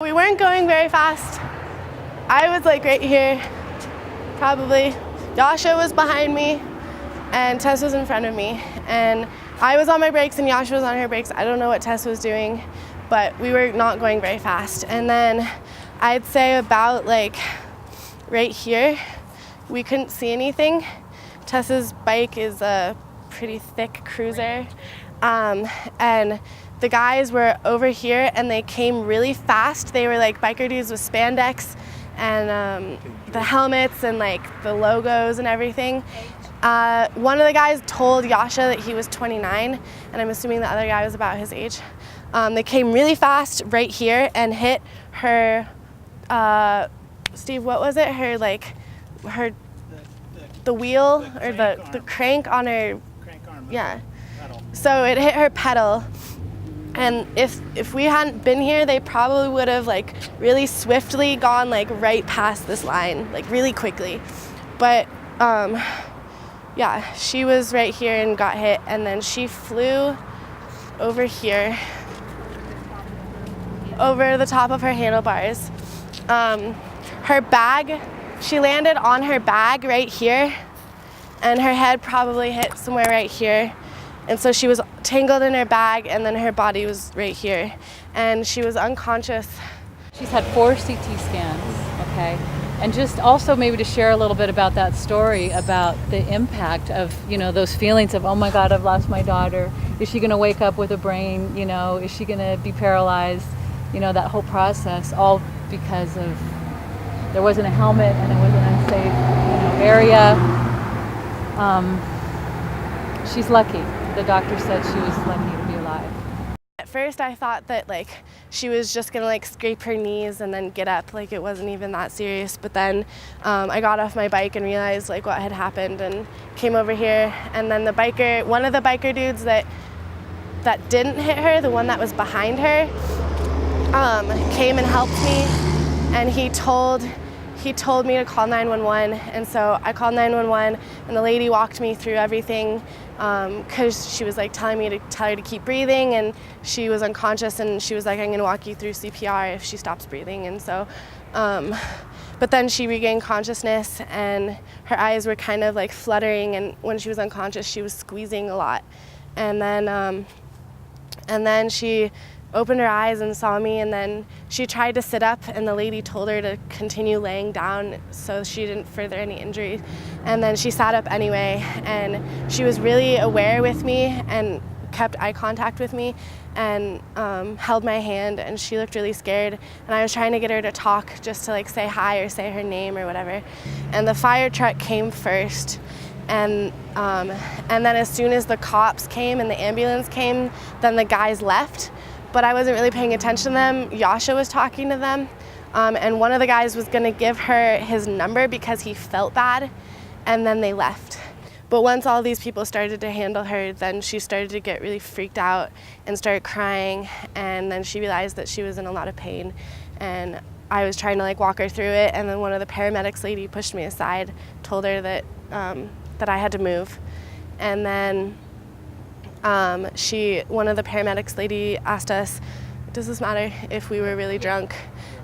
we weren't going very fast. I was like right here, probably. Yasha was behind me, and Tess was in front of me. And I was on my brakes and Yasha was on her brakes. I don't know what Tess was doing, but we were not going very fast. And then I'd say about like right here, we couldn't see anything. Tess's bike is a pretty thick cruiser. And the guys were over here and they came really fast. They were like biker dudes with spandex and the helmets and like the logos and everything. One of the guys told Yasha that he was 29, and I'm assuming the other guy was about his age. They came really fast right here and hit her, Steve, what was it? Her like, the wheel or the crank on her, yeah. So it hit her pedal. And if we hadn't been here, they probably would have like really swiftly gone like right past this line, like really quickly. But yeah, she was right here and got hit, and then she flew over here, over the top of her handlebars. Her bag, she landed on her bag right here, and her head probably hit somewhere right here. And so she was tangled in her bag, and then her body was right here. And she was unconscious. She's had 4 CT scans, okay? And just also maybe to share a little bit about that story, about the impact of, you know, those feelings of, oh my God, I've lost my daughter. Is she gonna wake up with a brain, you know? Is she gonna be paralyzed? You know, that whole process, all because of, there wasn't a helmet and it was an unsafe, you know, area. She's lucky. The doctor said she was lucky to be alive. At first I thought that like she was just gonna like scrape her knees and then get up, like it wasn't even that serious. But then I got off my bike and realized like what had happened and came over here. And then one of the biker dudes that didn't hit her, the one that was behind her, came and helped me, and he told me to call 911, and so I called 911, and the lady walked me through everything, because she was like telling me to tell her to keep breathing, and she was unconscious, and she was like, I'm gonna walk you through CPR if she stops breathing. And so, but then she regained consciousness, and her eyes were kind of like fluttering, and when she was unconscious, she was squeezing a lot. And then she opened her eyes and saw me, and then she tried to sit up, and the lady told her to continue laying down so she didn't further any injury. And then she sat up anyway, and she was really aware with me and kept eye contact with me and held my hand, and she looked really scared, and I was trying to get her to talk, just to like say hi or say her name or whatever. And the fire truck came first, and then as soon as the cops came and the ambulance came, then the guys left. But I wasn't really paying attention to them. Yasha was talking to them, and one of the guys was gonna give her his number because he felt bad, and then they left. But once all these people started to handle her, then she started to get really freaked out and started crying, and then she realized that she was in a lot of pain, and I was trying to like walk her through it, and then one of the paramedics lady pushed me aside, told her that I had to move. And then one of the paramedics lady asked us, does this matter if we were really drunk?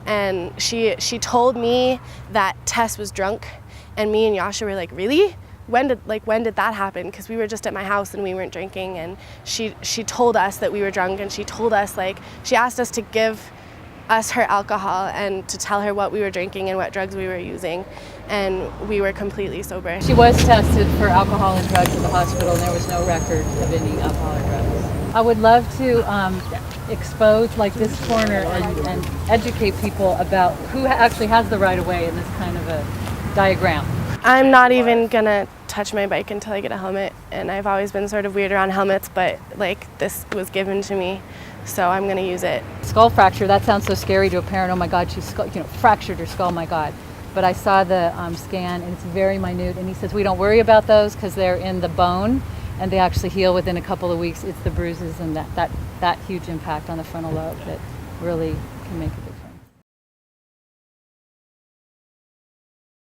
And she told me that Tess was drunk, and me and Yasha were like, really? When did that happen? Because we were just at my house and we weren't drinking. And she told us that we were drunk, and she told us, like, she asked us to give us her alcohol and to tell her what we were drinking and what drugs we were using, and we were completely sober. She was tested for alcohol and drugs at the hospital, and there was no record of any alcohol or drugs. I would love to expose like this corner and educate people about who actually has the right of way in this kind of a diagram. I'm not even gonna touch my bike until I get a helmet, and I've always been sort of weird around helmets, but like this was given to me, so I'm gonna use it. Skull fracture, that sounds so scary to a parent. Oh my God, she's fractured her skull, my God. But I saw the scan, and it's very minute, and he says we don't worry about those because they're in the bone and they actually heal within a couple of weeks. It's the bruises and that huge impact on the frontal lobe that really can make it.